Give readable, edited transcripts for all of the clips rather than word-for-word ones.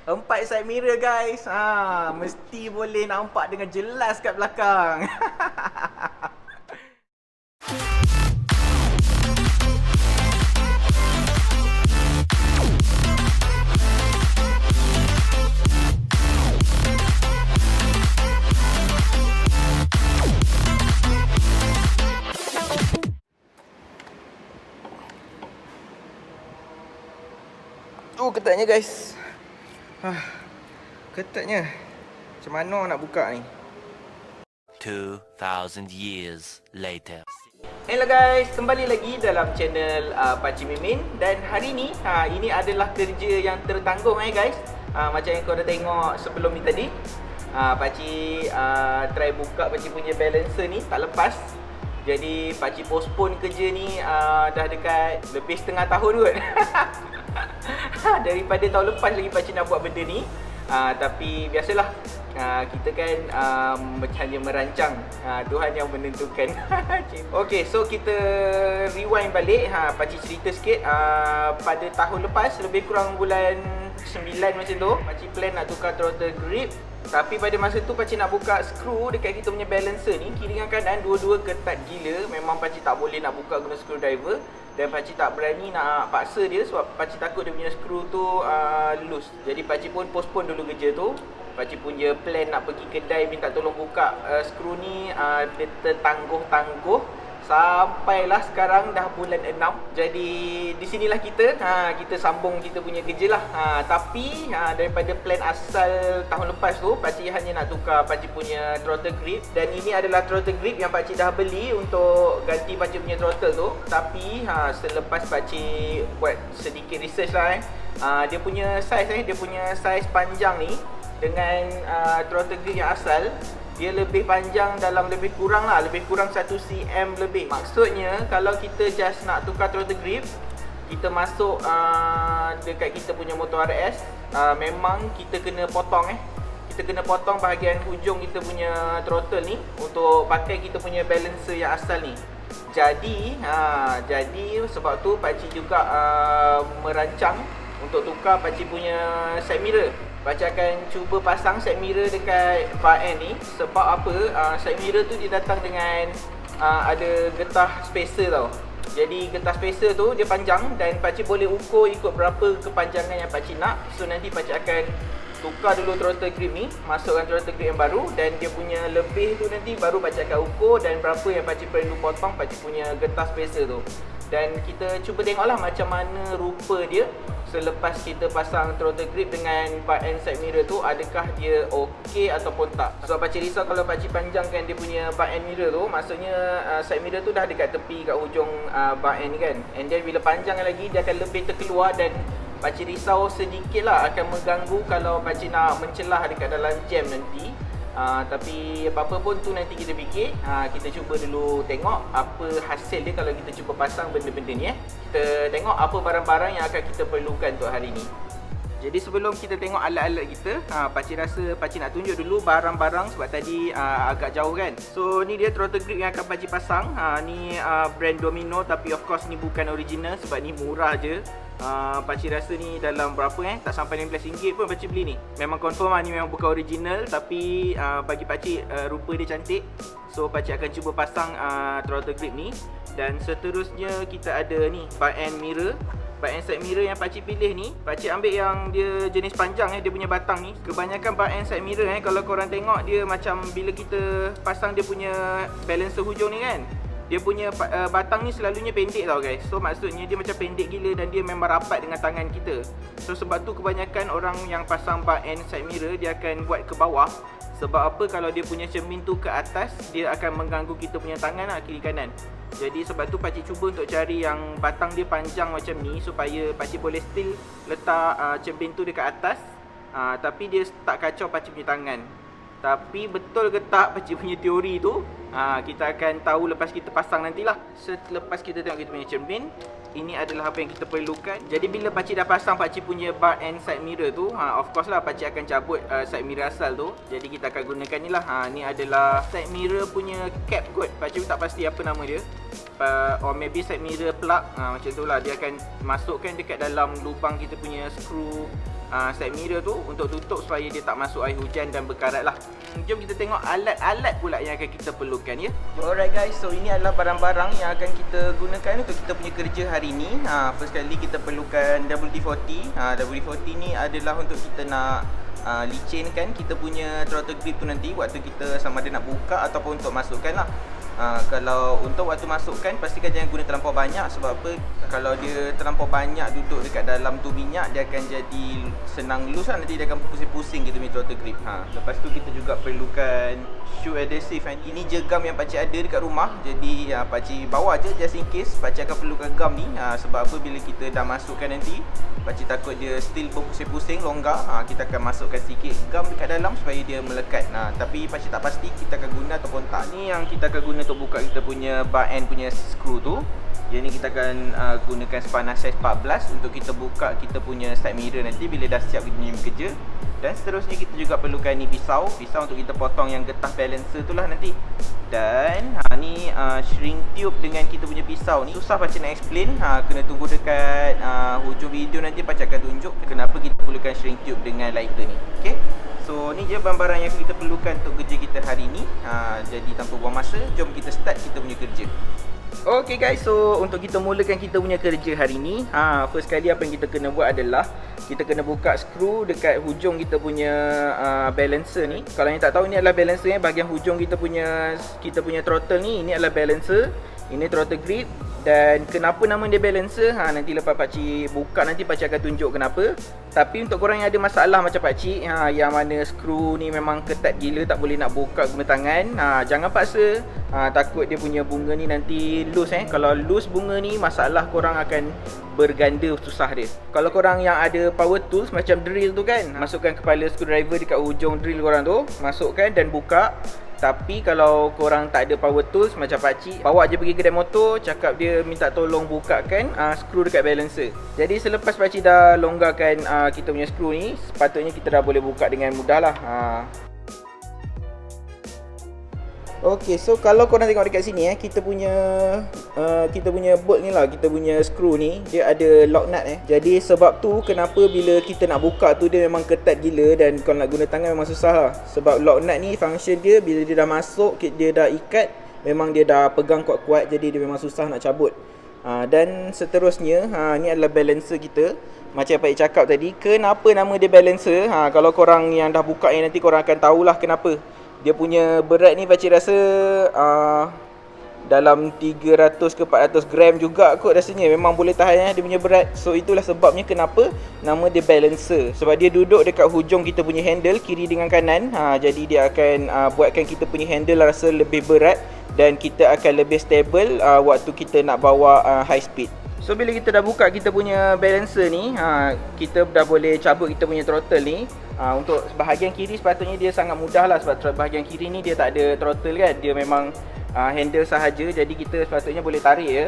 4 side mirror guys. Mesti boleh nampak dengan jelas kat belakang. Ketatnya guys. Ketatnya. Macam mana nak buka ni? 2000 years later. Hello guys, kembali lagi dalam channel Pakcik Mimin. Dan hari ni, ini adalah kerja yang tertanggung guys. Macam yang korang tengok sebelum ni tadi, Pakcik try buka Pakcik punya balancer ni, tak lepas. Jadi Pakcik postpone kerja ni dah dekat lebih setengah tahun kot. Daripada tahun lepas lagi Pakcik nak buat benda ni. Tapi biasalah, kita kan hanya merancang, Tuhan yang menentukan. Okay, so kita rewind balik. Pakcik cerita sikit. Pada tahun lepas, lebih kurang bulan 9 macam tu, Pakcik plan nak tukar throttle grip. Tapi pada masa tu Pakcik nak buka skru dekat kita punya balancer ni, kiri dengan kanan dua-dua ketat gila. Memang Pakcik tak boleh nak buka guna screwdriver. Dan Pakcik tak berani nak paksa dia sebab Pakcik takut dia punya skru tu loose. Jadi Pakcik pun postpone dulu kerja tu. Pakcik punya plan nak pergi kedai minta tolong buka skru ni, dia tertangguh-tangguh. Sampailah sekarang dah bulan 6. Jadi di sinilah kita sambung kita punya kerja lah. Tapi daripada plan asal tahun lepas tu, Pakcik hanya nak tukar Pakcik punya throttle grip. Dan ini adalah throttle grip yang Pakcik dah beli untuk ganti Pakcik punya throttle tu. Tapi selepas Pakcik buat sedikit research lah, dia punya size panjang ni dengan throttle grip yang asal, dia lebih panjang dalam lebih kurang 1 cm lebih. Maksudnya kalau kita just nak tukar throttle grip, kita masuk dekat kita punya motor RS, memang kita kena potong kita kena potong bahagian hujung kita punya throttle ni untuk pakai kita punya balancer yang asal ni. Jadi sebab tu Pakcik juga merancang untuk tukar Pakcik punya side mirror. Pakcik akan cuba pasang side mirror dekat bar end ni. Sebab apa? Side mirror tu dia datang dengan ada getah spacer tau. Jadi getah spacer tu dia panjang dan Pakcik boleh ukur ikut berapa kepanjangan yang Pakcik nak. So nanti Pakcik akan tukar dulu throttle grip ni, masukkan throttle grip yang baru, dan dia punya lebih tu nanti baru Pakcik akan ukur dan berapa yang Pakcik perlu potong Pakcik punya getah spacer tu. Dan kita cuba tengoklah macam mana rupa dia selepas kita pasang throttle grip dengan part end side mirror tu, adakah dia okey ataupun tak. Sebab Pakcik risau kalau Pakcik panjangkan dia punya part end mirror tu, maksudnya side mirror tu dah dekat tepi, kat hujung part end ni kan. And then bila panjangkan lagi, dia akan lebih terkeluar dan Pakcik risau sedikit lah akan mengganggu kalau Pakcik nak mencelah dekat dalam jam nanti. Tapi apa-apa pun tu nanti kita fikir. Kita cuba dulu tengok apa hasil dia kalau kita cuba pasang benda-benda ni. Kita tengok apa barang-barang yang akan kita perlukan untuk hari ni. Jadi sebelum kita tengok alat-alat kita, Pakcik rasa Pakcik nak tunjuk dulu barang-barang sebab tadi agak jauh kan. So ni dia throttle grip yang akan Pakcik pasang. Ni brand Domino, tapi of course ni bukan original sebab ni murah je. Pakcik rasa ni dalam berapa tak sampai RM15 pun Pakcik beli ni. Memang confirm ni memang bukan original, tapi bagi Pakcik rupa dia cantik. So Pakcik akan cuba pasang throttle grip ni. Dan seterusnya kita ada ni part end mirror. Part end side mirror yang Pakcik pilih ni, Pakcik ambil yang dia jenis panjang dia punya batang ni. Kebanyakan part end side mirror kalau korang tengok, dia macam bila kita pasang dia punya balancer hujung ni kan, dia punya batang ni selalunya pendek tau guys. So maksudnya dia macam pendek gila dan dia memang rapat dengan tangan kita. So sebab tu kebanyakan orang yang pasang part end side mirror, dia akan buat ke bawah. Sebab apa? Kalau dia punya cermin tu ke atas, dia akan mengganggu kita punya tangan kiri kanan. Jadi sebab tu Pakcik cuba untuk cari yang batang dia panjang macam ni, supaya Pakcik boleh still letak cermin tu dekat atas, tapi dia tak kacau Pakcik punya tangan. Tapi betul ke tak Pakcik punya teori tu? Kita akan tahu lepas kita pasang nantilah. Selepas kita tengok kita punya cermin, ini adalah apa yang kita perlukan. Jadi bila pakcik dah pasang pakcik punya bar and side mirror tu, of course lah pakcik akan cabut side mirror asal tu. Jadi kita akan gunakan ni lah. Ni adalah side mirror punya cap kot. Pakcik pun tak pasti apa nama dia. Or maybe side mirror plug, macam tu lah. Dia akan masukkan dekat dalam lubang kita punya skru side mirror tu untuk tutup supaya dia tak masuk air hujan dan berkarat lah. Jom kita tengok alat-alat pula yang akan kita perlukan ya. Alright guys, so ini adalah barang-barang yang akan kita gunakan untuk kita punya kerja hari ni. First kali kita perlukan WD-40. WD-40 ni adalah untuk kita nak licinkan kita punya throttle grip tu nanti waktu kita sama ada nak buka ataupun untuk masukkan lah. Kalau untuk waktu masukkan, pastikan jangan guna terlampau banyak. Sebab apa? Kalau dia terlampau banyak duduk dekat dalam tu minyak, dia akan jadi senang loose lah. Nanti dia akan pusing-pusing gitu punya throttle grip. Lepas tu kita juga perlukan shoe adhesive. Ini je gum yang pakcik ada dekat rumah. Jadi pakcik bawa je just in case. Pakcik akan perlukan gum ni. Sebab apa? Bila kita dah masukkan nanti, pakcik takut dia still berpusing-pusing, longgar. Kita akan masukkan sikit gum dekat dalam supaya dia melekat. Tapi pakcik tak pasti kita akan guna ataupun tak. Ni yang kita akan guna untuk buka kita punya bar end punya skru tu. Yang ni kita akan gunakan spanner size 14 untuk kita buka kita punya side mirror nanti bila dah siap kita punya kerja. Dan seterusnya kita juga perlukan ni pisau untuk kita potong yang getah balancer tu lah nanti. Dan ni shrink tube dengan kita punya pisau ni. Susah pakcik nak explain, kena tunggu dekat hujung video nanti pakcik akan tunjuk kenapa kita perlukan shrink tube dengan lighter ni. Okay, so ni je barang-barang yang kita perlukan untuk kerja kita hari ni. Jadi tanpa buang masa, jom kita start kita punya kerja. Okay guys, so untuk kita mulakan kita punya kerja hari ni, first kali apa yang kita kena buat adalah kita kena buka skru dekat hujung kita punya balancer ni. Kalau yang tak tahu, ni adalah balancer bahagian hujung kita punya throttle ni. Ini adalah balancer, ini throttle grip. Dan kenapa nama dia balancer? Nanti lepas pakcik buka nanti pakcik akan tunjuk kenapa. Tapi untuk korang yang ada masalah macam pakcik, yang mana skru ni memang ketat gila, tak boleh nak buka guna tangan, jangan paksa. Takut dia punya bunga ni nanti loose. Kalau loose bunga ni, masalah korang akan berganda susah dia. Kalau korang yang ada power tools macam drill tu kan, masukkan kepala screwdriver dekat hujung drill korang tu, masukkan dan buka. Tapi kalau korang tak ada power tools macam pakcik, bawa je pergi kedai motor, cakap dia minta tolong bukakan skru dekat balancer. Jadi selepas pakcik dah longgarkan kita punya skru ni, sepatutnya kita dah boleh buka dengan mudah lah. Okay, so kalau korang tengok dekat sini kita punya bolt ni lah, kita punya skru ni dia ada lock nut Jadi sebab tu kenapa bila kita nak buka tu dia memang ketat gila dan kalau nak guna tangan memang susah lah. Sebab lock nut ni function dia bila dia dah masuk, dia dah ikat, memang dia dah pegang kuat-kuat, jadi dia memang susah nak cabut. Dan seterusnya, ni adalah balancer kita. Macam Pak cakap tadi, kenapa nama dia balancer? Kalau korang yang dah buka ni nanti korang akan tahulah kenapa. Dia punya berat ni pakcik rasa dalam 300 ke 400 gram juga kot rasanya. Memang boleh tahan dia punya berat. So itulah sebabnya kenapa nama dia balancer. Sebab dia duduk dekat hujung kita punya handle, kiri dengan kanan. Jadi dia akan buatkan kita punya handle rasa lebih berat dan kita akan lebih stable waktu kita nak bawa high speed. So bila kita dah buka kita punya balancer ni, kita dah boleh cabut kita punya throttle ni. Untuk bahagian kiri sepatutnya dia sangat mudah lah. Sebab bahagian kiri ni dia tak ada throttle kan. Dia memang handle sahaja. Jadi kita sepatutnya boleh tarik je.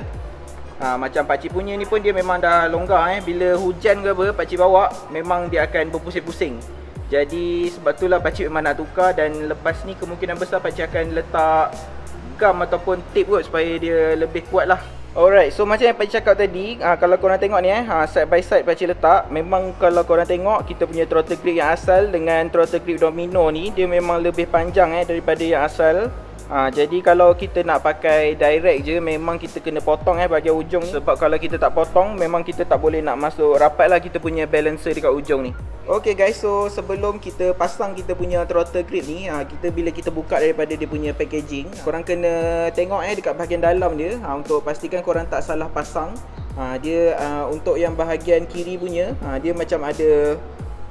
Macam pakcik punya ni pun dia memang dah longgar. Bila hujan ke apa pakcik bawa, memang dia akan berpusing-pusing. Jadi sebab tu lah pakcik memang nak tukar. Dan lepas ni kemungkinan besar pakcik akan letak gum ataupun tape kot supaya dia lebih kuat lah. Alright, so macam yang pakcik cakap tadi, kalau korang tengok ni side by side pakcik letak. Memang kalau korang tengok kita punya throttle grip yang asal dengan throttle grip domino ni, dia memang lebih panjang daripada yang asal. Jadi kalau kita nak pakai direct je, memang kita kena potong bahagian ujung ni. Sebab kalau kita tak potong, memang kita tak boleh nak masuk rapat lah kita punya balancer dekat ujung ni. Okay guys, so sebelum kita pasang kita punya throttle grip ni, bila kita buka daripada dia punya packaging, korang kena tengok dekat bahagian dalam dia, untuk pastikan korang tak salah pasang. Dia untuk yang bahagian kiri punya, dia macam ada,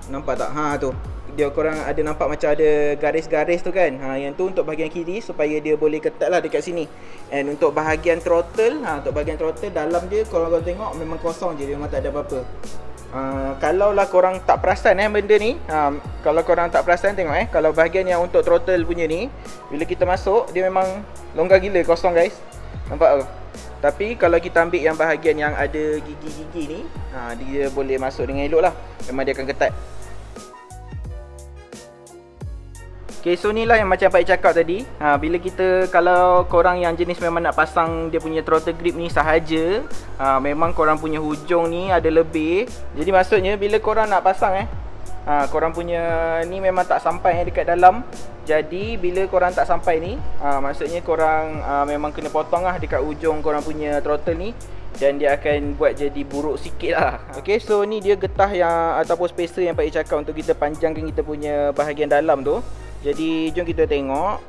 nampak tak? Tu dia korang ada nampak macam ada garis-garis tu kan. Yang tu untuk bahagian kiri supaya dia boleh ketat lah dekat sini. And untuk bahagian throttle, untuk bahagian throttle dalam dia korang tengok memang kosong je, dia memang tak ada apa-apa. Kalau lah korang tak perasan benda ni, kalau korang tak perasan tengok kalau bahagian yang untuk throttle punya ni, bila kita masuk dia memang Longgar gila, kosong guys. Nampak tak? Tapi kalau kita ambil yang bahagian yang ada gigi-gigi ni, dia boleh masuk dengan elok lah. Memang dia akan ketat. Okay, so ni lah yang macam Pak cakap tadi. Bila kita, kalau korang yang jenis memang nak pasang dia punya throttle grip ni sahaja, memang korang punya hujung ni ada lebih. Jadi maksudnya bila korang nak pasang korang punya ni memang tak sampai dekat dalam. Jadi bila korang tak sampai ni, maksudnya korang memang kena potong lah dekat ujung korang punya throttle ni. Dan dia akan buat jadi buruk sikit lah. Okay, so ni dia getah yang ataupun spacer yang Pak cakap untuk kita panjangkan kita punya bahagian dalam tu. Jadi jom kita tengok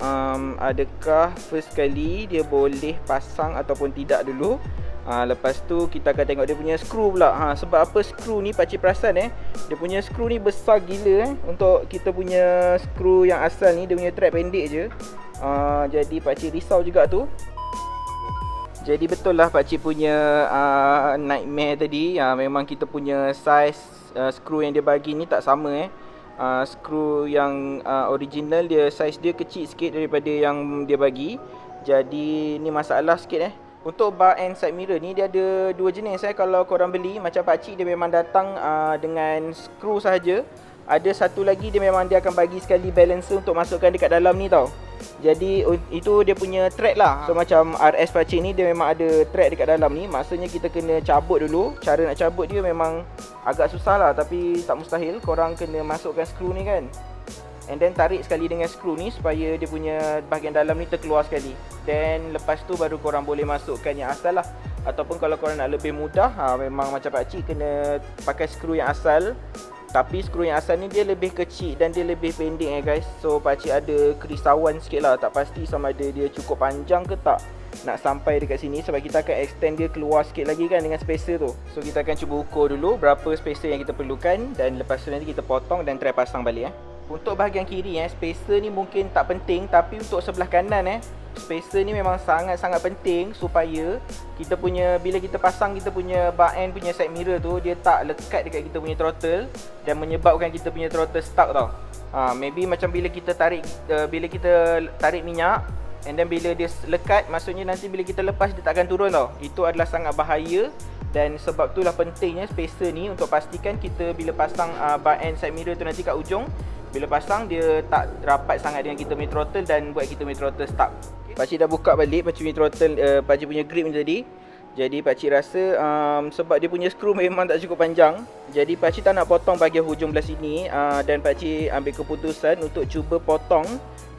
adakah first kali dia boleh pasang ataupun tidak dulu. Lepas tu kita akan tengok dia punya skru pula. Sebab apa skru ni pakcik perasan dia punya skru ni besar gila untuk kita punya skru yang asal ni, dia punya thread pendek je. Jadi pakcik risau juga tu. Jadi betul lah pakcik punya nightmare tadi. Memang kita punya size skru yang dia bagi ni tak sama skru yang original dia size dia kecil sikit daripada yang dia bagi. Jadi ni masalah sikit Untuk bar and side mirror ni dia ada dua jenis kalau korang beli. Macam pakcik dia memang datang dengan skru sahaja. Ada satu lagi dia memang dia akan bagi sekali balancer untuk masukkan dekat dalam ni tau. Jadi itu dia punya thread lah. So macam RS pakcik ni dia memang ada thread dekat dalam ni. Maksudnya kita kena cabut dulu. Cara nak cabut dia memang agak susah lah, tapi tak mustahil. Korang kena masukkan skru ni kan, and then tarik sekali dengan skru ni supaya dia punya bahagian dalam ni terkeluar sekali. Then lepas tu baru korang boleh masukkan yang asal lah. Ataupun kalau korang nak lebih mudah, memang macam pakcik kena pakai skru yang asal. Tapi skru yang asal ni dia lebih kecil dan dia lebih pendek guys. So pakcik ada kerisauan sikit lah. Tak pasti sama ada dia cukup panjang ke tak nak sampai dekat sini. Sebab kita akan extend dia keluar sikit lagi kan dengan spacer tu. So kita akan cuba ukur dulu berapa spacer yang kita perlukan. Dan lepas tu nanti kita potong dan try pasang balik Untuk bahagian kiri spacer ni mungkin tak penting. Tapi untuk sebelah kanan spacer ni memang sangat-sangat penting supaya kita punya, bila kita pasang kita punya bar end punya side mirror tu, dia tak lekat dekat kita punya throttle dan menyebabkan kita punya throttle stuck tau. Maybe macam bila kita tarik minyak and then bila dia lekat, maksudnya nanti bila kita lepas dia tak akan turun tau. Itu adalah sangat bahaya. Dan sebab itulah pentingnya spacer ni untuk pastikan kita bila pasang bar end side mirror tu nanti kat ujung, bila pasang dia tak rapat sangat dengan kita punya throttle dan buat kita punya throttle stuck. Pakcik dah buka balik pakcik punya throttle, pakcik punya grip ni tadi. Jadi pakcik rasa sebab dia punya skru memang tak cukup panjang, jadi pakcik tak nak potong bahagian hujung belah sini. Dan pakcik ambil keputusan untuk cuba potong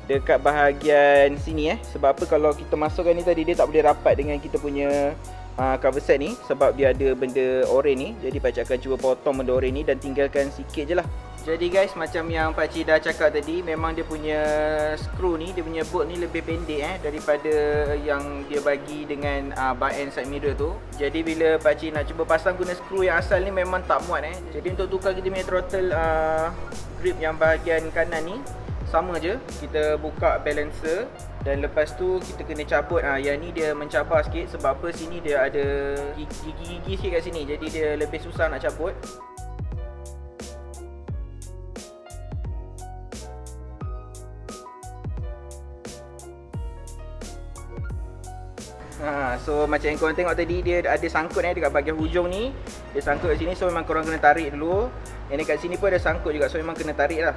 dekat bahagian sini Sebab apa, kalau kita masukkan ni tadi dia tak boleh rapat dengan kita punya cover set ni. Sebab dia ada benda oren ni. Jadi pakcik akan cuba potong benda oren ni dan tinggalkan sikit je lah. Jadi guys, macam yang pakcik dah cakap tadi, memang dia punya skru ni, dia punya bolt ni lebih pendek daripada yang dia bagi dengan bar end side mirror tu. Jadi bila pakcik nak cuba pasang guna skru yang asal ni memang tak muat Jadi untuk tukar kita punya throttle grip yang bahagian kanan ni, sama je, kita buka balancer dan lepas tu kita kena cabut. Yang ni dia mencabar sikit sebab apa, sini dia ada gigi-gigi sikit kat sini. Jadi dia lebih susah nak cabut. So macam yang korang tengok tadi, dia ada sangkut dekat bahagian hujung ni. Dia sangkut kat sini, so memang korang kena tarik dulu. Yang dekat sini pun ada sangkut juga, so memang kena tarik lah.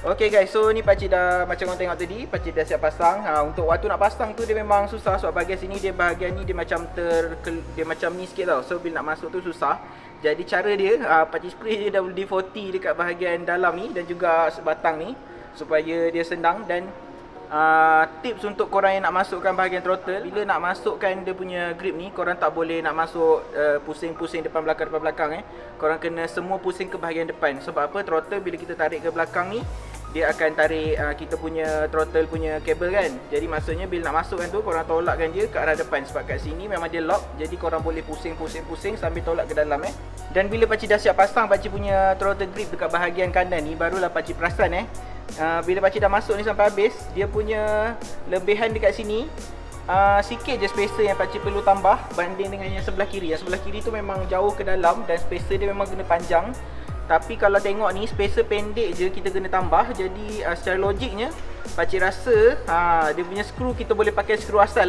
Okay guys, so ni pakcik dah, macam korang tengok tadi, pakcik dah siap pasang. Untuk waktu nak pasang tu dia memang susah sebab bahagian sini dia, bahagian ni dia macam dia macam ni sikit tau. So bila nak masuk tu susah. Jadi cara dia, pakcik spray je WD-40 dekat bahagian dalam ni dan juga sebatang ni supaya dia senang. Dan tips untuk korang yang nak masukkan bahagian throttle, bila nak masukkan dia punya grip ni, korang tak boleh nak masuk pusing-pusing depan belakang. Korang kena semua pusing ke bahagian depan. Sebab apa, throttle bila kita tarik ke belakang ni, dia akan tarik kita punya throttle punya kabel kan. Jadi maksudnya bila nak masukkan tu, korang tolakkan dia ke arah depan. Sebab kat sini memang dia lock, jadi korang boleh pusing-pusing sambil tolak ke dalam Dan bila pakcik dah siap pasang pakcik punya throttle grip dekat bahagian kanan ni, barulah pakcik perasan bila pakcik dah masuk ni sampai habis, dia punya lebihan dekat sini sikit je spacer yang pakcik perlu tambah banding dengan yang sebelah kiri. Yang sebelah kiri tu memang jauh ke dalam dan spacer dia memang kena panjang. Tapi kalau tengok ni spacer pendek je kita kena tambah. Jadi secara logiknya pakcik rasa dia punya skru kita boleh pakai skru asal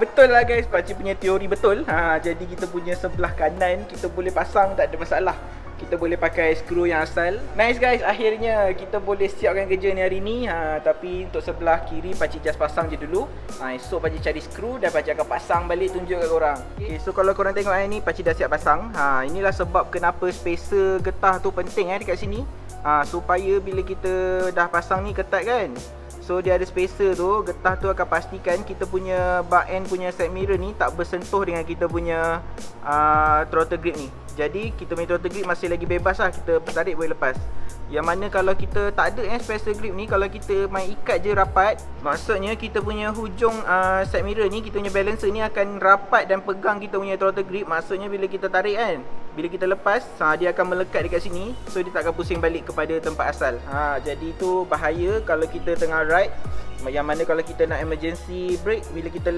betul lah guys, pakcik punya teori betul. Jadi kita punya sebelah kanan kita boleh pasang, tak ada masalah. Kita boleh pakai skru yang asal. Nice guys, akhirnya kita boleh siapkan kerja ni hari ni. Tapi untuk sebelah kiri pakcik just pasang je dulu. Esok pakcik cari skru dan pakcik akan pasang balik, tunjuk kat korang. Okay, so kalau korang tengok ni pakcik dah siap pasang. Inilah sebab kenapa spacer getah tu penting dekat sini. Supaya bila kita dah pasang ni ketat kan. So dia ada spacer tu, getah tu akan pastikan kita punya bar end punya side mirror ni tak bersentuh dengan kita punya throttle grip ni. Jadi kita punya throttle grip masih lagi bebas lah, kita tarik boleh lepas. Yang mana kalau kita tak ada spacer grip ni, kalau kita main ikat je rapat, maksudnya kita punya hujung side mirror ni, kita punya balancer ni akan rapat dan pegang kita punya throttle grip. Maksudnya bila kita tarik kan, bila kita lepas, dia akan melekat dekat sini. So dia tak akan pusing balik kepada tempat asal. Jadi tu bahaya kalau kita tengah ride. Yang mana kalau kita nak emergency brake, bila kita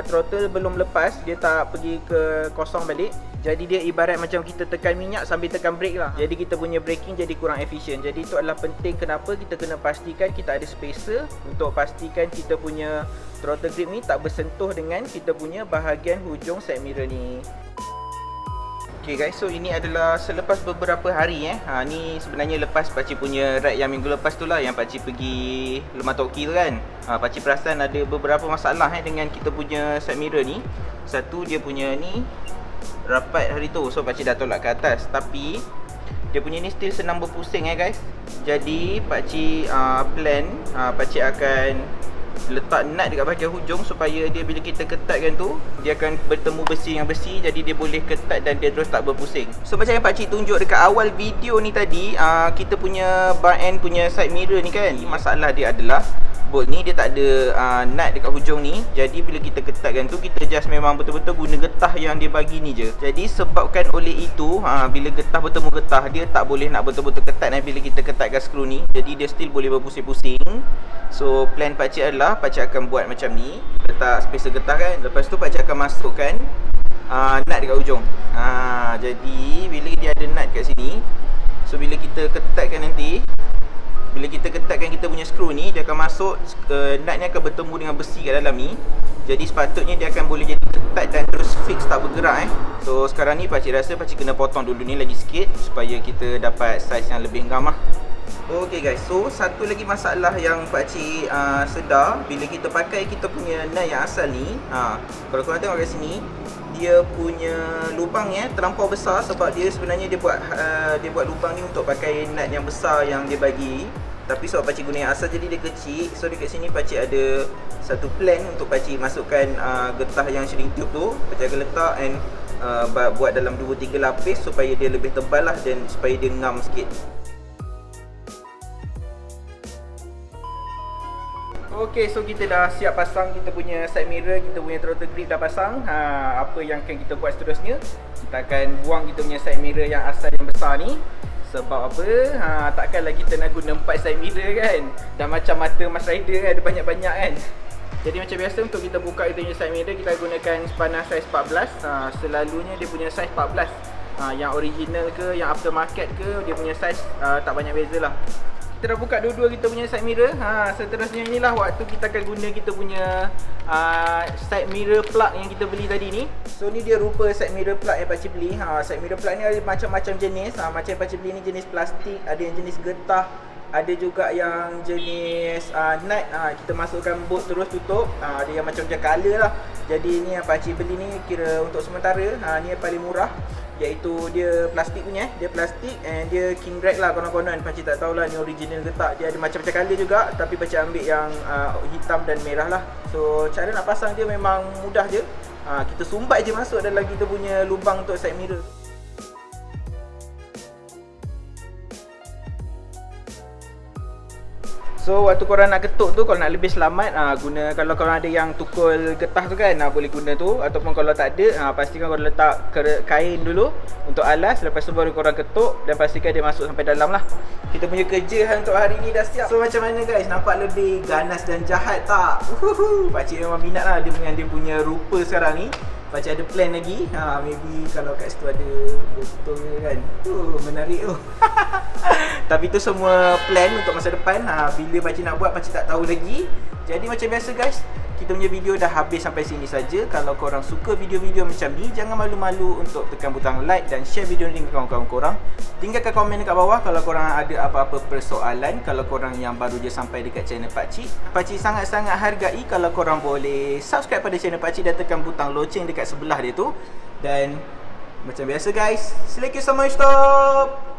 throttle belum lepas, dia tak pergi ke kosong balik. Jadi dia ibarat macam kita tekan minyak sambil tekan brake lah. Jadi kita punya braking jadi kurang efisien. Jadi itu adalah penting kenapa kita kena pastikan kita ada spacer untuk pastikan kita punya throttle grip ni tak bersentuh dengan kita punya bahagian hujung side mirror ni. Okay guys, so ini adalah selepas beberapa hari ni sebenarnya lepas pakcik punya ride yang minggu lepas tu lah, yang pakcik pergi Lemah Toki tu kan. Pakcik perasan ada beberapa masalah dengan kita punya side mirror ni. Satu, dia punya ni rapat hari tu, so pakcik dah tolak ke atas. Tapi dia punya ni still senang berpusing guys. Jadi pakcik plan pakcik akan letak nut dekat bahagian hujung supaya dia bila kita ketatkan tu, dia akan bertemu besi yang besi, jadi dia boleh ketat dan dia terus tak berpusing. So macam yang pakcik tunjuk dekat awal video ni tadi, kita punya bar end punya side mirror ni kan, masalah dia adalah bolt ni dia tak ada nut dekat hujung ni. Jadi bila kita ketatkan tu, kita just memang betul-betul guna getah yang dia bagi ni je. Jadi sebabkan oleh itu, bila getah bertemu getah, dia tak boleh nak betul-betul ketat bila kita ketatkan skru ni. Jadi dia still boleh berpusing-pusing. So plan pakcik adalah pakcik akan buat macam ni, letak spacer getah kan. Lepas tu pakcik akan masukkan nut dekat hujung. Jadi bila dia ada nut kat sini, so bila kita ketatkan nanti, bila kita ketatkan kita punya skru ni, dia akan masuk, nut ni akan bertemu dengan besi kat dalam ni. Jadi sepatutnya dia akan boleh jadi ketat dan terus fix, tak bergerak So sekarang ni pakcik rasa pakcik kena potong dulu ni lagi sikit supaya kita dapat saiz yang lebih ngam lah. Okay guys, so satu lagi masalah yang pakcik sedar bila kita pakai kita punya nut yang asal ni. Kalau korang tengok kat sini, dia punya lubang terlampau besar sebab dia sebenarnya dia buat lubang ni untuk pakai nut yang besar yang dia bagi. Tapi sebab pakcik guna yang asal jadi dia kecil. So dekat sini pakcik ada satu plan untuk pakcik masukkan getah yang shrink tube tu. Pakcik akan letak and buat dalam 2-3 lapis supaya dia lebih tebal lah dan supaya dia ngam sikit. Okay, so kita dah siap pasang kita punya side mirror, kita punya throttle grip dah pasang. Apa yang akan kita buat seterusnya, kita akan buang kita punya side mirror yang asal yang besar ni. Sebab apa? Takkanlah kita nak guna 4 side mirror kan. Dah macam mata Mas Rider kan, ada banyak-banyak kan. Jadi macam biasa untuk kita buka kita punya side mirror, kita gunakan spanner size 14. Selalunya dia punya size 14. Yang original ke, yang aftermarket ke, dia punya size tak banyak beza lah. Kita dah buka dua-dua kita punya side mirror. Seterusnya inilah waktu kita akan guna kita punya side mirror plug yang kita beli tadi ni. So ni dia rupa side mirror plug yang pakcik beli. Side mirror plug ni ada macam-macam jenis. Macam yang pakcik beli ni jenis plastik, ada yang jenis getah, ada juga yang jenis nut. Kita masukkan bolt terus tutup. Ada yang macam color lah. Jadi ni yang pakcik beli ni kira untuk sementara, ni yang paling murah, iaitu dia plastik punya. Dia plastik and dia king rag lah konon-konon. Pakcik tak tahulah ni original ke tak. Dia ada macam-macam color juga, tapi pakcik ambil yang hitam dan merah lah. So cara nak pasang dia memang mudah je. Kita sumbat je masuk dalam kita punya lubang untuk side mirror. So waktu korang nak ketuk tu, kalau nak lebih selamat, guna, kalau korang ada yang tukul getah tu kan, boleh guna tu. Ataupun kalau tak ada, pastikan korang letak kain dulu untuk alas. Lepas tu baru korang ketuk dan pastikan dia masuk sampai dalam lah. Kita punya kerja untuk hari ni dah siap. So macam mana guys, nampak lebih ganas dan jahat tak? Pakcik memang minat lah dia punya rupa sekarang ni. Pakcik ada plan lagi. Maybe kalau kat situ ada botol kan. Menarik tu. Tapi tu semua plan untuk masa depan. Bila pakcik nak buat, pakcik tak tahu lagi. Jadi macam biasa guys, kita punya video dah habis sampai sini saja. Kalau korang suka video-video macam ni, jangan malu-malu untuk tekan butang like dan share video ni ke kawan-kawan korang. Tinggalkan komen dekat bawah kalau korang ada apa-apa persoalan. Kalau korang yang baru je sampai dekat channel pakcik, pakcik sangat-sangat hargai kalau korang boleh subscribe pada channel pakcik dan tekan butang loceng dekat sebelah dia tu. Dan macam biasa guys, selekih sama stop.